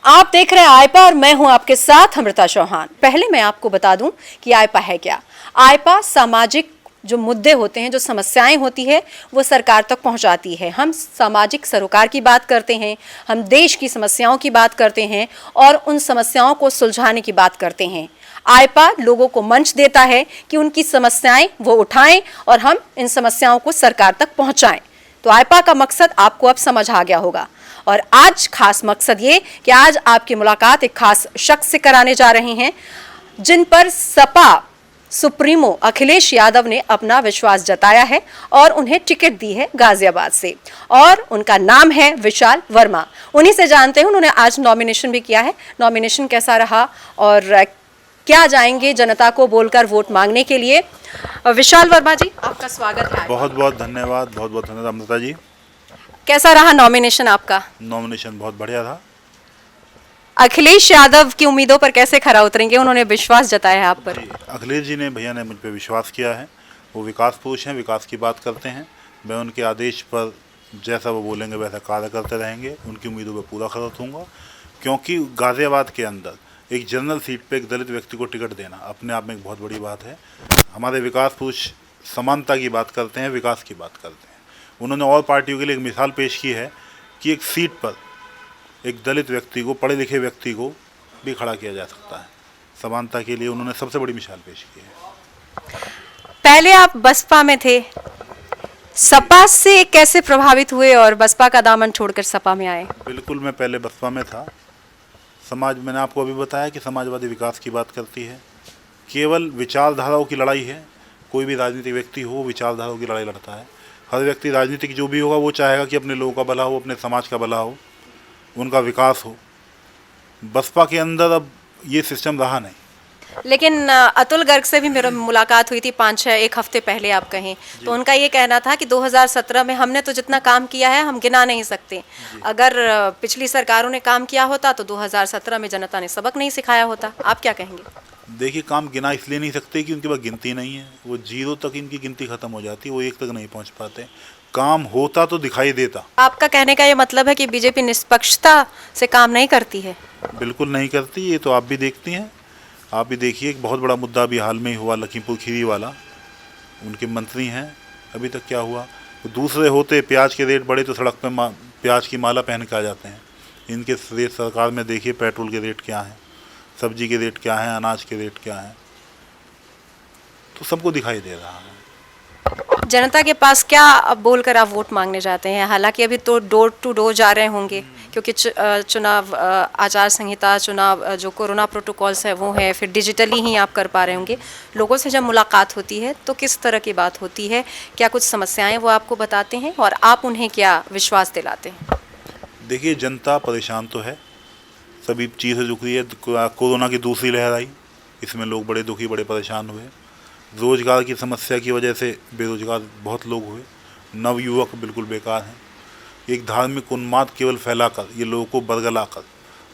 आप देख रहे हैं आइपा और मैं हूं आपके साथ अमृता चौहान। पहले मैं आपको बता दूं कि आइपा है क्या। आइपा सामाजिक जो मुद्दे होते हैं, जो समस्याएं होती है, वो सरकार तक पहुंचाती है। हम सामाजिक सरोकार की बात करते हैं, हम देश की समस्याओं की बात करते हैं और उन समस्याओं को सुलझाने की बात करते हैं। आइपा लोगों को मंच देता है कि उनकी समस्याएं वो उठाएं और हम इन समस्याओं को सरकार तक पहुंचाएं। तो आइपा का मकसद आपको अब समझ आ गया होगा। और आज खास मकसद ये कि आज आपकी मुलाकात एक खास शख्स से कराने जा रहे हैं, जिन पर सपा सुप्रीमो अखिलेश यादव ने अपना विश्वास जताया है और उन्हें टिकट दी है गाजियाबाद से। और उनका नाम है विशाल वर्मा। उन्हीं से जानते हैं, उन्होंने आज नॉमिनेशन भी किया है। नॉमिनेशन कैसा रहा और क्या जाएंगे जनता को बोलकर वोट मांगने के लिए। विशाल वर्मा जी, आपका स्वागत है। बहुत बहुत धन्यवाद, बहुत बहुत धन्यवाद अमृता जी। कैसा रहा नॉमिनेशन आपका? नॉमिनेशन बहुत बढ़िया था। अखिलेश यादव की उम्मीदों पर कैसे खरा उतरेंगे? उन्होंने विश्वास जताया है आप पर। अखिलेश जी ने, भैया ने मुझ पर विश्वास किया है। वो विकास पुरुष हैं, विकास की बात करते हैं। मैं उनके आदेश पर जैसा वो बोलेंगे वैसा कार्य करते रहेंगे। उनकी उम्मीदों पर पूरा खरा उतरूँगा, क्योंकि गाजियाबाद के अंदर एक जनरल सीट पे एक दलित व्यक्ति को टिकट देना अपने आप में एक बहुत बड़ी बात है। हमारे विकास पुरुष समानता की बात करते हैं, विकास की बात करते हैं। उन्होंने और पार्टियों के लिए एक मिसाल पेश की है कि एक सीट पर एक दलित व्यक्ति को, पढ़े लिखे व्यक्ति को भी खड़ा किया जा सकता है। समानता के लिए उन्होंने सबसे बड़ी मिसाल पेश की है। पहले आप बसपा में थे, सपा से कैसे प्रभावित हुए और बसपा का दामन छोड़कर सपा में आए? बिल्कुल, मैं पहले बसपा में था। मैंने आपको अभी बताया कि समाजवादी विकास की बात करती है। केवल विचारधाराओं की लड़ाई है। कोई भी राजनीतिक व्यक्ति हो, विचारधाराओं की लड़ाई लड़ता है। हर व्यक्ति राजनीतिक जो भी होगा वो चाहेगा कि अपने लोगों का भला हो, अपने समाज का भला हो, उनका विकास हो। बसपा के अंदर अब ये सिस्टम रहा नहीं। लेकिन अतुल गर्ग से भी मेरी मुलाकात हुई थी 5-6 एक हफ्ते पहले, आप कहें तो उनका ये कहना था कि 2017 में हमने तो जितना काम किया है हम गिना नहीं सकते। अगर पिछली सरकारों ने काम किया होता तो 2017 में जनता ने सबक नहीं सिखाया होता। आप क्या कहेंगे? देखिए, काम गिना इसलिए नहीं सकते कि उनके पास गिनती नहीं है। वो 0 तक इनकी गिनती खत्म हो जाती है, वो 1 तक नहीं पहुंच पाते। काम होता तो दिखाई देता। आपका कहने का ये मतलब है कि बीजेपी निष्पक्षता से काम नहीं करती है? बिल्कुल नहीं करती। ये तो आप भी देखती हैं। आप भी देखिए, एक बहुत बड़ा मुद्दा अभी हाल में ही हुआ, लखीमपुर खीरी वाला। उनके मंत्री हैं, अभी तक क्या हुआ? तो दूसरे होते प्याज के रेट बढ़े तो सड़क पे प्याज की माला पहन के आ जाते हैं। इनके रेट सरकार में देखिए, पेट्रोल के रेट क्या हैं, सब्जी के रेट क्या हैं, अनाज के रेट क्या हैं, तो सबको दिखाई दे रहा है। जनता के पास क्या अब बोलकर आप वोट मांगने जाते हैं? हालांकि अभी तो डोर टू डोर जा रहे होंगे, क्योंकि चुनाव आचार संहिता, चुनाव जो कोरोना प्रोटोकॉल्स है वो है, फिर डिजिटली ही आप कर पा रहे होंगे। लोगों से जब मुलाकात होती है तो किस तरह की बात होती है? क्या कुछ समस्याएं वो आपको बताते हैं और आप उन्हें क्या विश्वास दिलाते हैं? देखिए, जनता परेशान तो है, सभी चीज़ें दुख रही है। कोरोना की दूसरी लहर आई, इसमें लोग बड़े दुखी, बड़े परेशान हुए। रोज़गार की समस्या की वजह से बेरोजगार बहुत लोग हुए। नवयुवक बिल्कुल बेकार हैं। एक धार्मिक उन्माद केवल फैलाकर, ये लोगों को बरगलाकर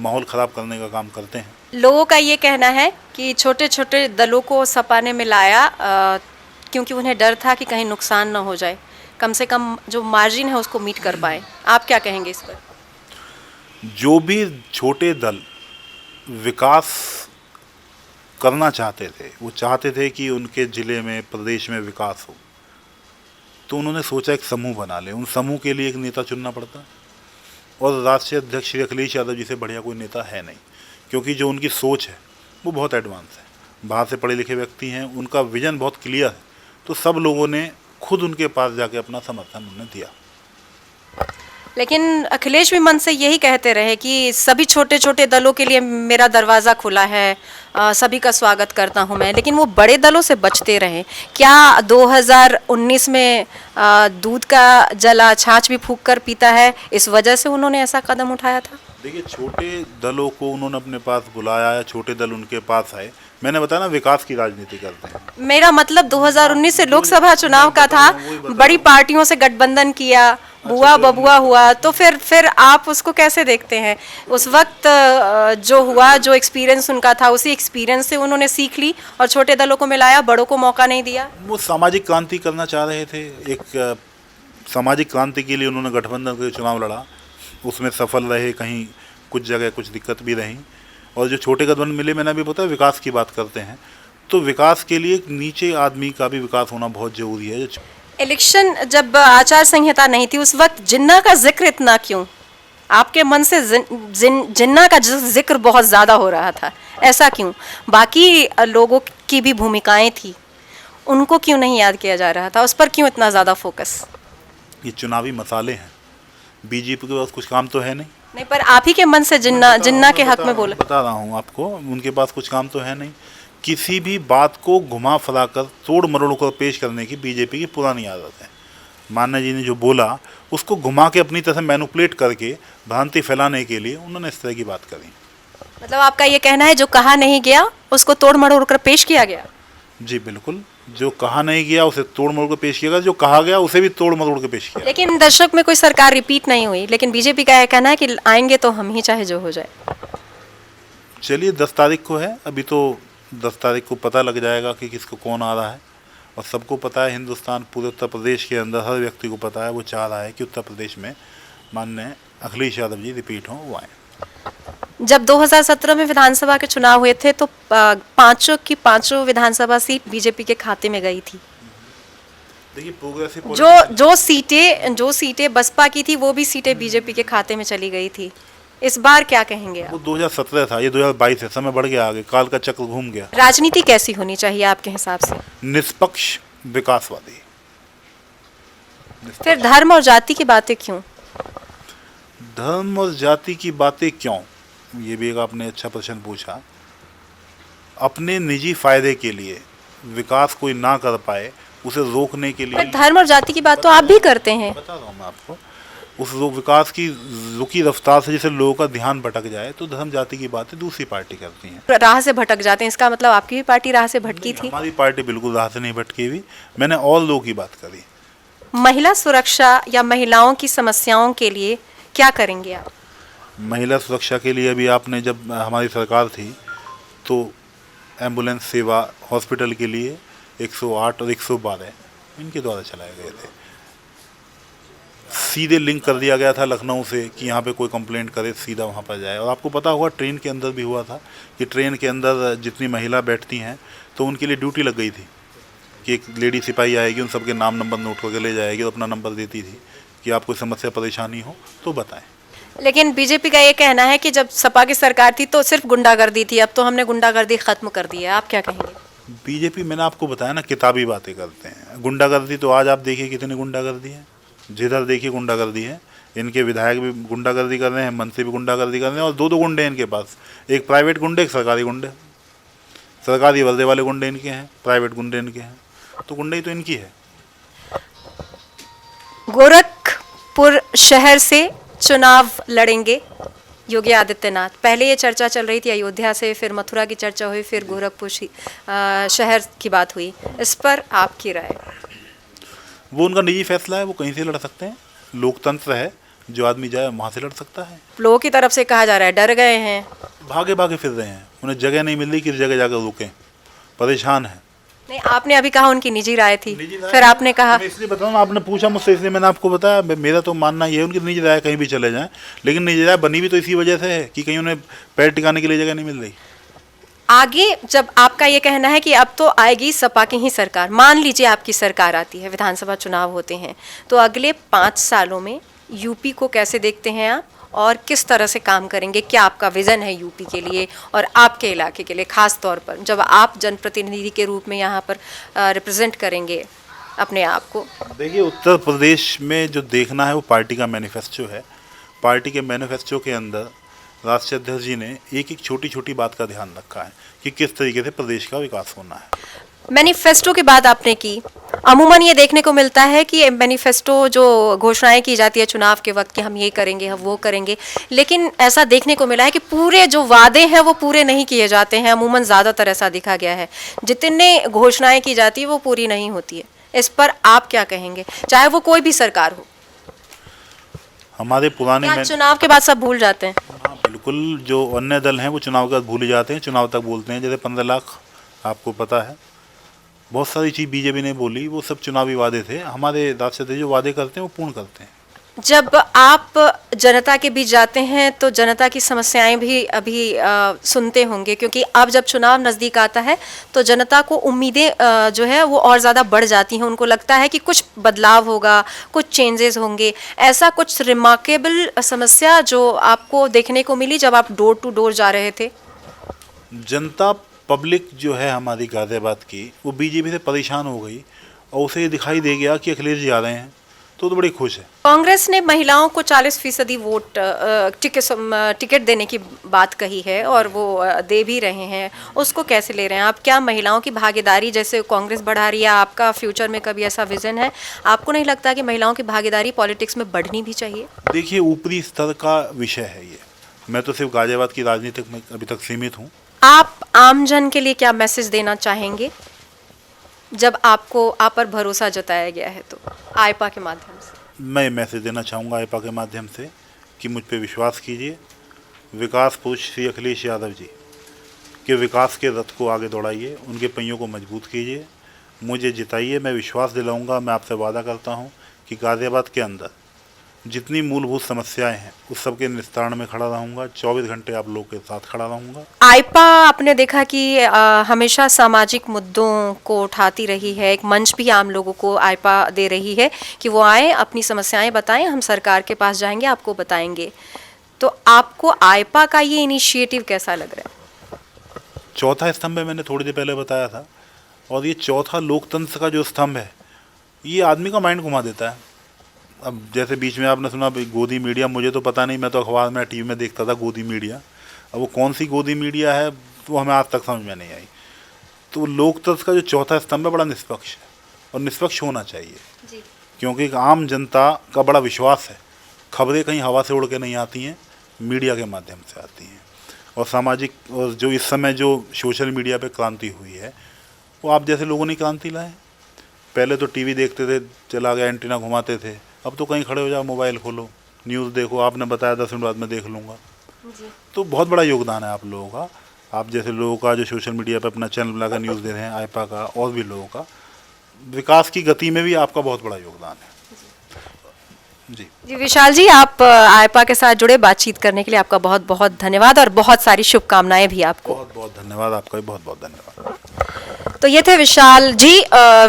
माहौल ख़राब करने का काम करते हैं। लोगों का ये कहना है कि छोटे छोटे दलों को सपा ने मिलाया क्योंकि उन्हें डर था कि कहीं नुकसान ना हो जाए, कम से कम जो मार्जिन है उसको मीट कर पाए। आप क्या कहेंगे इस पर? जो भी छोटे दल विकास करना चाहते थे, वो चाहते थे कि उनके ज़िले में, प्रदेश में विकास हो, तो उन्होंने सोचा एक समूह बना ले। उन समूह के लिए एक नेता चुनना पड़ता, और राष्ट्रीय अध्यक्ष श्री अखिलेश यादव जी से बढ़िया कोई नेता है नहीं, क्योंकि जो उनकी सोच है वो बहुत एडवांस है। बाहर से पढ़े लिखे व्यक्ति हैं, उनका विजन बहुत क्लियर है। तो सब लोगों ने खुद उनके पास जाके अपना समर्थन उन्हें दिया। लेकिन अखिलेश भी मन से यही कहते रहे कि सभी छोटे छोटे दलों के लिए मेरा दरवाज़ा खुला है, सभी का स्वागत करता हूं मैं, लेकिन वो बड़े दलों से बचते रहे। क्या 2019 में दूध का जला छाछ भी फूंक कर पीता है, इस वजह से उन्होंने ऐसा कदम उठाया था? देखिए, छोटे दलों को उन्होंने अपने पास बुलाया है, छोटे दल उनके पास आए। मैंने बताया ना, विकास की राजनीति करते हैं। मेरा मतलब 2019 से लोकसभा चुनाव का था, बड़ी पार्टियों से गठबंधन किया, बुआ बबुआ हुआ, तो फिर आप उसको कैसे देखते हैं? उस वक्त जो हुआ, जो एक्सपीरियंस उनका था, उसी एक्सपीरियंस से उन्होंने सीख ली और छोटे दलों को मिलाया, बड़ों को मौका नहीं दिया। वो सामाजिक क्रांति करना चाह रहे थे। एक सामाजिक क्रांति के लिए उन्होंने गठबंधन के चुनाव लड़ा, उसमें सफल रहे। कहीं कुछ जगह कुछ दिक्कत भी रही, और जो छोटे कदम मिले, मैंने अभी बताया विकास की बात करते हैं, तो विकास के लिए नीचे आदमी का भी विकास होना बहुत ज़रूरी है। इलेक्शन जब आचार संहिता नहीं थी उस वक्त जिन्ना का जिक्र इतना क्यों? आपके मन से जिन्ना का जिक्र बहुत ज़्यादा हो रहा था, ऐसा क्यों? बाकी लोगों की भी भूमिकाएं थी, उनको क्यों नहीं याद किया जा रहा था? उस पर क्यों इतना ज़्यादा फोकस? ये चुनावी मसाले हैं, बीजेपी के पास कुछ काम तो है नहीं। नहीं, पर आप ही के मन से जिन्ना के हक में बोला। बता रहा हूँ आपको, उनके पास कुछ काम तो है नहीं। किसी भी बात को घुमा फिरा कर तोड़ मरोड़ कर पेश करने की बीजेपी की पुरानी आदत है। मान्या जी ने जो बोला उसको घुमा के अपनी तरह मैनिपुलेट करके भ्रांति फैलाने के लिए उन्होंने इस तरह की बात करी। मतलब आपका ये कहना है जो कहा नहीं गया उसको तोड़ मरोड़ कर पेश किया गया? जी बिल्कुल, जो कहा नहीं गया उसे तोड़ मरोड़ कर पेश किया गया, जो कहा गया उसे भी तोड़ मरोड़ कर पेश किया। लेकिन दशक में कोई सरकार रिपीट नहीं हुई, लेकिन बीजेपी का यह कहना है कि आएंगे तो हम ही, चाहे जो हो जाए। चलिए 10 तारीख को है, अभी तो 10 तारीख को पता लग जाएगा कि किसको कौन आ रहा है। और सबको पता है, हिंदुस्तान पूरे उत्तर प्रदेश के अंदर हर व्यक्ति को पता है, वो चाह रहा है कि उत्तर प्रदेश में माननीय अखिलेश यादव जी रिपीट हों, वो आए। जब 2017 में विधानसभा के चुनाव हुए थे तो पांचों की पांचों विधानसभा सीट बीजेपी के खाते में गई थी। देखिए प्रोग्रेसिव जो सीटें बसपा की थी वो भी सीटें बीजेपी के खाते में चली गई थी। इस बार क्या कहेंगे आप? वो 2017 था, ये 2022 है, समय बढ़ गया आगे, काल का चक्र घूम गया। राजनीति कैसी होनी चाहिए आपके हिसाब से? निष्पक्ष, विकासवादी। फिर धर्म और जाति की बातें क्यों? धर्म और जाति की बातें क्यों, ये भी एक आपने अच्छा प्रश्न पूछा। अपने निजी फायदे के लिए विकास कोई ना कर पाए उसे रोकने के लिए। पर धर्म और जाति की बात तो आप भी करते हैं। बता रहा हूँ मैं आपको, उस विकास की रुकी रफ्तार से जैसे लोगों का ध्यान भटक जाए, तो धर्म जाति की बातें दूसरी पार्टी करती हैं। राह से भटक जाते हैं, इसका मतलब आपकी भी पार्टी राह से भटकी थी? हमारी पार्टी बिल्कुल राह से नहीं भटकी हुई, मैंने और लोगों की बात करी। महिला सुरक्षा या महिलाओं की समस्याओं के लिए क्या करेंगे आप? महिला सुरक्षा के लिए अभी आपने, जब हमारी सरकार थी तो एम्बुलेंस सेवा हॉस्पिटल के लिए 108 और 112 इनके द्वारा चलाए गए थे। सीधे लिंक कर दिया गया था लखनऊ से कि यहाँ पे कोई कंप्लेंट करे सीधा वहाँ पर जाए। और आपको पता होगा ट्रेन के अंदर भी हुआ था कि ट्रेन के अंदर जितनी महिला बैठती हैं तो उनके लिए ड्यूटी लग गई थी कि एक लेडी सिपाही आएगी, उन सबके नाम नंबर नोट करके ले जाएगी और अपना नंबर देती थी कि आपको समस्या परेशानी हो तो बताएं। लेकिन बीजेपी का ये कहना है कि जब सपा की सरकार थी तो सिर्फ गुंडागर्दी थी, अब तो हमने गुंडागर्दी खत्म कर दी है। आप क्या कहेंगे? बीजेपी, मैंने आपको बताया ना, किताबी बातें करते हैं। गुंडागर्दी तो आज आप देखिए कितनी गुंडागर्दी है, जिधर देखिए गुंडागर्दी है। इनके विधायक भी गुंडागर्दी कर रहे हैं, मंत्री भी गुंडागर्दी कर रहे हैं, और दो गुंडे हैं इनके पास, एक प्राइवेट गुंडे, एक सरकारी गुंडे। सरकारी वर्दी वाले गुंडे इनके हैं, प्राइवेट गुंडे इनके हैं, तो गुंडे तो इनकी है। गोरखपुर शहर से चुनाव लड़ेंगे योगी आदित्यनाथ। पहले ये चर्चा चल रही थी अयोध्या से, फिर मथुरा की चर्चा हुई, फिर गोरखपुर शहर की बात हुई। इस पर आपकी राय? वो उनका निजी फैसला है, वो कहीं से लड़ सकते हैं, लोकतंत्र है, जो आदमी जाए वहाँ से लड़ सकता है। लोगों की तरफ से कहा जा रहा है डर गए हैं, भागे भागे फिर रहे हैं, उन्हें जगह नहीं मिल रही, किस जगह जाकर रुकें, परेशान है। नहीं, आपने अभी कहा उनकी निजी राय थी, फिर आपने कहा, मैं इसलिए बताऊँ, आपने पूछा मुझसे इसलिए मैंने आपको बताया। मेरा तो मानना ये है उनकी निजी राय कहीं भी चले जाएं, लेकिन निजी राय बनी भी तो इसी वजह से है कि कहीं उन्हें पैर टिकाने के लिए जगह नहीं मिल रही। आगे जब आपका ये कहना है कि अब तो आएगी सपा की ही सरकार, मान लीजिए आपकी सरकार आती है, विधानसभा चुनाव होते हैं, तो अगले 5 सालों में यूपी को कैसे देखते हैं आप और किस तरह से काम करेंगे? क्या आपका विज़न है यूपी के लिए और आपके इलाके के लिए, खास तौर पर जब आप जनप्रतिनिधि के रूप में यहाँ पर रिप्रेजेंट करेंगे अपने आप को? देखिए, उत्तर प्रदेश में जो देखना है वो पार्टी का मैनिफेस्टो है। पार्टी के मैनिफेस्टो के अंदर राष्ट्रीय अध्यक्ष जी ने एक एक छोटी छोटी बात का ध्यान रखा है कि किस तरीके से प्रदेश का विकास होना है। मैनिफेस्टो की बात आपने की, अमूमन ये देखने को मिलता है कि मैनिफेस्टो जो घोषणाएं की जाती है चुनाव के वक्त कि हम ये करेंगे, हम वो करेंगे, लेकिन ऐसा देखने को मिला है कि पूरे जो वादे हैं वो पूरे नहीं किए जाते हैं। अमूमन ज़्यादातर ऐसा देखा गया है, जितने घोषणाएं की जाती है वो पूरी नहीं होती है। इस पर आप क्या कहेंगे, चाहे वो कोई भी सरकार हो? हमारे पुराने चुनाव के बाद सब भूल जाते हैं? हाँ बिल्कुल, जो अन्य दल हैं वो चुनाव के बाद भूल जाते हैं, चुनाव तक बोलते हैं। जैसे 15 लाख, आपको पता है, बहुत सारी चीज़ बीजेपी ने बोली, वो सब चुनावी वादे थे। हमारे राष्ट्रीय जो वादे करते हैं वो पूर्ण करते हैं। जब आप जनता के बीच जाते हैं तो जनता की समस्याएं भी अभी सुनते होंगे, क्योंकि अब जब चुनाव नज़दीक आता है तो जनता को उम्मीदें जो है वो और ज़्यादा बढ़ जाती हैं। उनको लगता है कि कुछ बदलाव होगा, कुछ चेंजेस होंगे। ऐसा कुछ रिमार्केबल समस्या जो आपको देखने को मिली जब आप डोर टू डोर जा रहे थे? जनता पब्लिक जो है हमारी गाज़ियाबाद की, वो बीजेपी से परेशान हो गई और उसे ये दिखाई दे गया कि अखिलेश जी आ रहे हैं, तो बड़ी खुश है। कांग्रेस ने महिलाओं को 40% वोट टिकट देने की बात कही है और वो दे भी रहे हैं। उसको कैसे ले रहे हैं आप? क्या महिलाओं की भागीदारी जैसे कांग्रेस बढ़ा रही है, आपका फ्यूचर में कभी ऐसा विजन है? आपको नहीं लगता कि महिलाओं की भागीदारी पॉलिटिक्स में बढ़नी भी चाहिए? देखिए, ऊपरी स्तर का विषय है ये। मैं तो सिर्फ गाज़ियाबाद की राजनीति में अभी तक सीमित हूँ। आप आमजन के लिए क्या मैसेज देना चाहेंगे जब आपको आप पर भरोसा जताया गया है तो आईपा के माध्यम से? मैं मैसेज देना चाहूँगा आईपा के माध्यम से कि मुझ पे विश्वास कीजिए। विकास पुरुष श्री अखिलेश यादव जी के विकास के रथ को आगे दौड़ाइए, उनके पहियों को मजबूत कीजिए, मुझे जिताइए। मैं विश्वास दिलाऊंगा, मैं आपसे वादा करता हूं कि गाज़ियाबाद के अंदर जितनी मूलभूत समस्याएं हैं उस सब के निस्तारण में खड़ा रहूंगा। 24 घंटे आप लोग के साथ खड़ा रहूंगा। आईपा आपने देखा कि हमेशा सामाजिक मुद्दों को उठाती रही है। एक मंच भी आम लोगों को आईपा दे रही है कि वो आए, अपनी समस्याएं बताएं, हम सरकार के पास जाएंगे, आपको बताएंगे। तो आपको आईपा का ये इनिशिएटिव कैसा लग रहा है? चौथा स्तंभ है, मैंने थोड़ी देर पहले बताया था, और ये चौथा लोकतंत्र का जो स्तंभ है ये आदमी का माइंड घुमा देता है। अब जैसे बीच में आपने सुना गोदी मीडिया, मुझे तो पता नहीं, मैं तो अखबार में टीवी में देखता था गोदी मीडिया। अब वो कौन सी गोदी मीडिया है वो हमें आज तक समझ में नहीं आई। तो लोकतंत्र का जो चौथा स्तंभ है बड़ा निष्पक्ष है और निष्पक्ष होना चाहिए जी। क्योंकि एक आम जनता का बड़ा विश्वास है। खबरें कहीं हवा से उड़ के नहीं आती हैं, मीडिया के माध्यम से आती हैं। और सामाजिक, और जो इस समय जो सोशल मीडिया पे क्रांति हुई है वो आप जैसे लोगों ने क्रांति लाए। पहले तो टीवी देखते थे, चला गया एंटीना घुमाते थे, अब तो कहीं खड़े हो जाओ, मोबाइल खोलो, न्यूज़ देखो। आपने बताया 10 मिनट बाद मैं देख लूँगा। तो बहुत बड़ा योगदान है आप लोगों का, आप जैसे लोगों का जो सोशल मीडिया पे अपना चैनल बनाकर न्यूज़ दे रहे हैं, आईपा का और भी लोगों का। विकास की गति में भी आपका बहुत बड़ा योगदान है। जी जी विशाल जी, आप आईपा के साथ जुड़े, बातचीत करने के लिए आपका बहुत बहुत धन्यवाद और बहुत सारी शुभकामनाएं भी आपको। बहुत बहुत धन्यवाद, आपका भी बहुत बहुत धन्यवाद। तो ये थे विशाल जी,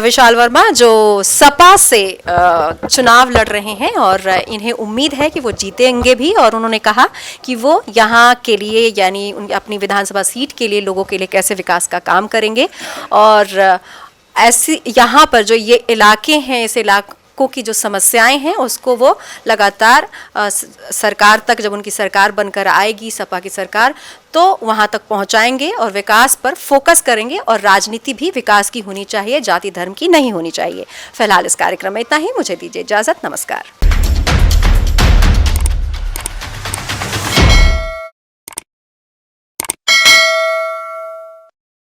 विशाल वर्मा, जो सपा से चुनाव लड़ रहे हैं और इन्हें उम्मीद है कि वो जीतेंगे भी। और उन्होंने कहा कि वो यहाँ के लिए, यानी अपनी विधानसभा सीट के लिए, लोगों के लिए कैसे विकास का काम करेंगे। और ऐसी यहाँ पर जो ये इलाके हैं, इस इलाकों की जो समस्याएं हैं उसको वो लगातार सरकार तक, जब उनकी सरकार बनकर आएगी, सपा की सरकार, तो वहां तक पहुंचाएंगे और विकास पर फोकस करेंगे। और राजनीति भी विकास की होनी चाहिए, जाति धर्म की नहीं होनी चाहिए। फिलहाल इस कार्यक्रम में इतना ही, मुझे दीजिए इजाजत, नमस्कार।